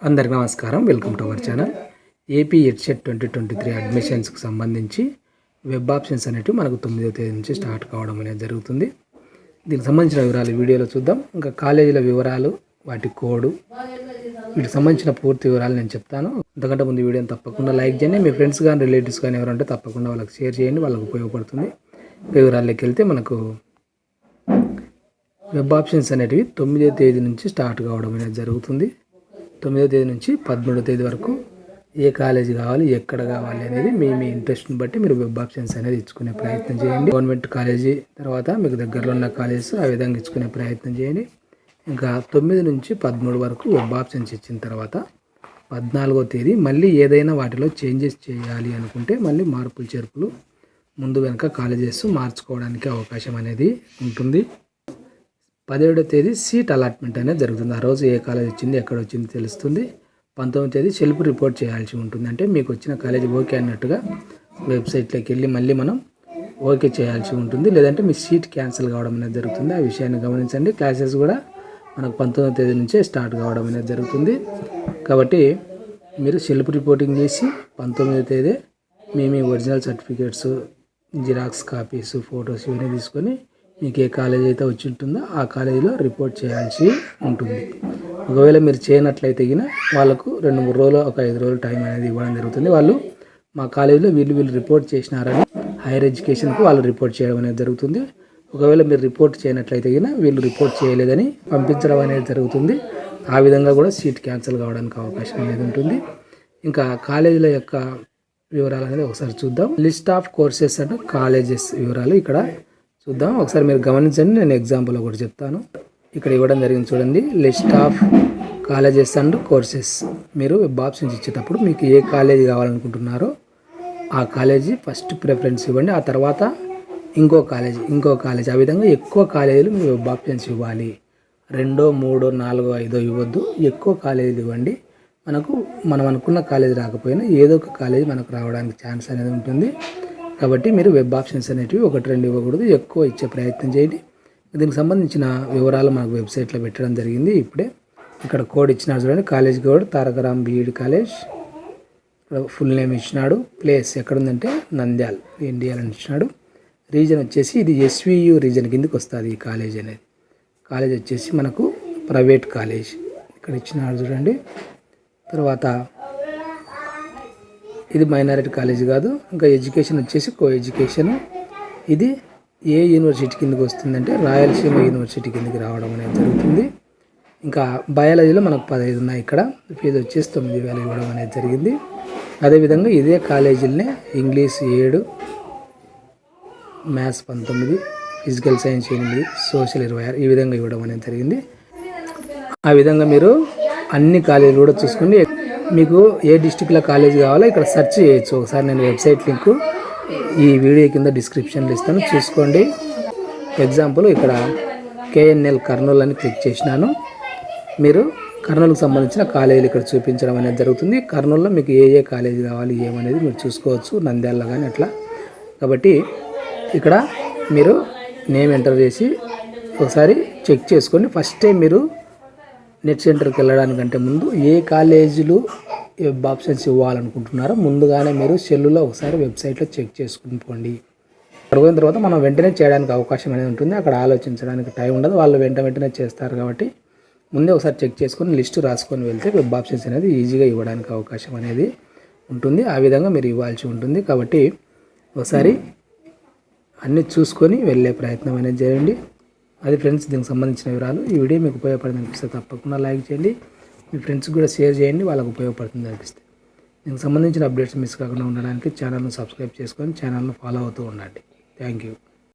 అందరికీ నమస్కారం. Welcome to our channel. AP EdCET 2023 అడ్మిషన్స్కి సంబంధించి వెబ్ ఆప్షన్స్ అనేటివి మనకు 9వ తేదీ నుంచి స్టార్ట్ కావడం అనేది జరుగుతుంది. దీనికి సంబంధించిన వివరాలు వీడియోలో చూద్దాం. ఇంకా కాలేజీల వివరాలు, వాటి కోడ్, వీటికి సంబంధించిన పూర్తి వివరాలు నేను చెప్తాను. అంతకంటే ముందు వీడియోని తప్పకుండా లైక్ చేయండి. మీ ఫ్రెండ్స్ కానీ రిలేటివ్స్ కానీ ఎవరంటే తప్పకుండా వాళ్ళకి షేర్ చేయండి, వాళ్ళకి ఉపయోగపడుతుంది. వివరాల్లోకి వెళ్తే మనకు వెబ్ ఆప్షన్స్ అనేటివి 9వ తేదీ నుంచి స్టార్ట్ కావడం అనేది జరుగుతుంది. 9వ తేదీ నుంచి 13వ తేదీ వరకు ఏ కాలేజీ కావాలి, ఎక్కడ కావాలి అనేది మీ ఇంట్రెస్ట్ని బట్టి మీరు వెబ్ ఆప్షన్స్ అనేది ఇచ్చుకునే ప్రయత్నం చేయండి. గవర్నమెంట్ కాలేజీ తర్వాత మీకు దగ్గరలో ఉన్న కాలేజెస్ ఆ విధంగా ఇచ్చుకునే ప్రయత్నం చేయండి. ఇంకా 9 నుంచి 13 వరకు వెబ్ ఆప్షన్స్ ఇచ్చిన తర్వాత 14వ తేదీ మళ్ళీ ఏదైనా వాటిలో చేంజెస్ చేయాలి అనుకుంటే మళ్ళీ మార్పులు చేర్పులు ముందు వెనక కాలేజెస్ మార్చుకోవడానికి అవకాశం అనేది ఉంటుంది. 17వ తేదీ సీట్ అలాట్మెంట్ అనేది జరుగుతుంది. ఆ రోజు ఏ కాలేజ్ వచ్చింది, ఎక్కడ వచ్చింది తెలుస్తుంది. 19వ తేదీ సెల్ఫ్ రిపోర్ట్ చేయాల్సి ఉంటుంది. అంటే మీకు వచ్చిన కాలేజీ ఓకే అన్నట్టుగా వెబ్సైట్లోకి వెళ్ళి మళ్ళీ మనం ఓకే చేయాల్సి ఉంటుంది. లేదంటే మీ సీట్ క్యాన్సిల్ కావడం అనేది జరుగుతుంది. ఆ విషయాన్ని గమనించండి. క్లాసెస్ కూడా మనకు 19వ తేదీ నుంచే స్టార్ట్ కావడం అనేది జరుగుతుంది. కాబట్టి మీరు సెల్ఫ్ రిపోర్టింగ్ చేసి 19వ తేదీ మీ original certificates, xerox copies, photos ఇవన్నీ తీసుకొని మీకు ఏ కాలేజ్ అయితే వచ్చి ఉంటుందో ఆ కాలేజీలో రిపోర్ట్ చేయాల్సి ఉంటుంది. ఒకవేళ మీరు చేయనట్లయితే వాళ్ళకు 2-3 రోజులు, ఒక 5 రోజులు టైం అనేది ఇవ్వడం జరుగుతుంది. వాళ్ళు మా కాలేజీలో వీళ్ళు రిపోర్ట్ చేసినారని హైయర్ ఎడ్యుకేషన్కు వాళ్ళు రిపోర్ట్ చేయడం అనేది జరుగుతుంది. ఒకవేళ మీరు రిపోర్ట్ చేయనట్లయితే వీళ్ళు రిపోర్ట్ చేయలేదని పంపించడం అనేది జరుగుతుంది. ఆ విధంగా కూడా సీట్ క్యాన్సిల్ కావడానికి అవకాశం అనేది ఉంటుంది. ఇంకా కాలేజీల యొక్క వివరాలు అనేది ఒకసారి చూద్దాం. List of courses and colleges వివరాలు ఇక్కడ చూద్దాం. ఒకసారి మీరు గమనించండి. నేను ఎగ్జాంపుల్ ఒకటి చెప్తాను. ఇక్కడ ఇవ్వడం జరిగింది చూడండి. List of colleges and courses. మీరు వెబ్ ఆప్షన్స్ ఇచ్చేటప్పుడు మీకు ఏ కాలేజీ కావాలనుకుంటున్నారో ఆ కాలేజీ ఫస్ట్ ప్రిఫరెన్స్ ఇవ్వండి. ఆ తర్వాత ఇంకో కాలేజీ ఆ విధంగా ఎక్కువ కాలేజీలు మీరు వెబ్ ఆప్షన్స్ ఇవ్వాలి. 2, 3, 4, 5 ఇవ్వద్దు. ఎక్కువ కాలేజీలు ఇవ్వండి. మనం అనుకున్న కాలేజీ రాకపోయినా ఏదో ఒక కాలేజీ మనకు రావడానికి ఛాన్స్ అనేది ఉంటుంది. కాబట్టి మీరు వెబ్ ఆప్షన్స్ అనేటివి 1-2 ఇవ్వకూడదు, ఎక్కువ ఇచ్చే ప్రయత్నం చేయండి. దీనికి సంబంధించిన వివరాలు మనకు వెబ్సైట్లో పెట్టడం జరిగింది. ఇప్పుడే ఇక్కడ కోడ్ ఇచ్చినాడు చూడండి. College code Tarakaram BEd college. Full name ఇచ్చినాడు. ప్లేస్ ఎక్కడుందంటే నంద్యాల్, ఇండియా అని ఇచ్చినాడు. రీజన్ వచ్చేసి ఇది SVU రీజన్ కిందకి వస్తుంది. ఈ కాలేజ్ అనేది కాలేజ్ వచ్చేసి మనకు ప్రైవేట్ కాలేజ్ ఇక్కడ ఇచ్చినాడు చూడండి. తర్వాత ఇది మైనారిటీ కాలేజ్ కాదు. ఇంకా ఎడ్యుకేషన్ వచ్చేసి కో ఎడ్యుకేషన్. ఇది ఏ యూనివర్సిటీ కిందకి వస్తుందంటే రాయలసీమ యూనివర్సిటీ కిందకి రావడం అనేది జరుగుతుంది. ఇంకా బయాలజీలో మనకు 15 ఉన్నాయి. ఇక్కడ ఫీజు వచ్చేసి 9,000 ఇవ్వడం అనేది జరిగింది. అదేవిధంగా ఇదే కాలేజీలనే English 7, maths 19, physical science 8, social 26 ఈ విధంగా ఇవ్వడం అనేది జరిగింది. ఆ విధంగా మీరు అన్ని కాలేజీలు కూడా చూసుకుని మీకు ఏ డిస్టిక్లో కాలేజ్ కావాలో ఇక్కడ సెర్చ్ చేయొచ్చు. ఒకసారి నేను వెబ్సైట్ లింక్ ఈ వీడియో కింద డిస్క్రిప్షన్లో ఇస్తాను, చూసుకోండి. ఎగ్జాంపుల్ ఇక్కడ KNL కర్నూలు అని క్లిక్ చేసినాను. మీరు కర్నూలుకు సంబంధించిన కాలేజీలు ఇక్కడ చూపించడం అనేది జరుగుతుంది. కర్నూలులో మీకు ఏ కాలేజీ కావాలి ఏమనేది మీరు చూసుకోవచ్చు, నంద్యాలలో కానీ అట్లా. కాబట్టి ఇక్కడ మీరు నేమ్ ఎంటర్ చేసి ఒకసారి చెక్ చేసుకొని ఫస్ట్ టైం మీరు నెట్ సెంటర్కి వెళ్ళడానికంటే ముందు ఏ కాలేజీలు వెబ్ ఆప్షన్స్ ఇవ్వాలనుకుంటున్నారో ముందుగానే మీరు సెల్లులో ఒకసారి వెబ్సైట్లో చెక్ చేసుకుని పోండి. అక్కడ పోయిన తర్వాత మనం వెంటనే చేయడానికి అవకాశం అనేది ఉంటుంది. అక్కడ ఆలోచించడానికి టైం ఉండదు, వాళ్ళు వెంటనే చేస్తారు. కాబట్టి ముందే ఒకసారి చెక్ చేసుకొని లిస్టు రాసుకొని వెళ్తే వెబ్ ఆప్షన్స్ అనేది ఈజీగా ఇవ్వడానికి అవకాశం అనేది ఉంటుంది. ఆ విధంగా మీరు ఇవ్వాల్సి ఉంటుంది. కాబట్టి ఒకసారి అన్నీ చూసుకొని వెళ్ళే ప్రయత్నం అనేది చేయండి. అది ఫ్రెండ్స్ దీనికి సంబంధించిన వివరాలు. ఈ వీడియో మీకు ఉపయోగపడుతుంది అనిపిస్తే తప్పకుండా లైక్ చేయండి. మీ ఫ్రెండ్స్కి కూడా షేర్ చేయండి, వాళ్ళకు ఉపయోగపడుతుంది అనిపిస్తే. దీనికి సంబంధించిన అప్డేట్స్ మిస్ కాకుండా ఉండడానికి ఛానల్ను సబ్స్క్రైబ్ చేసుకొని ఛానల్ను ఫాలో అవుతూ ఉండండి. Thank you.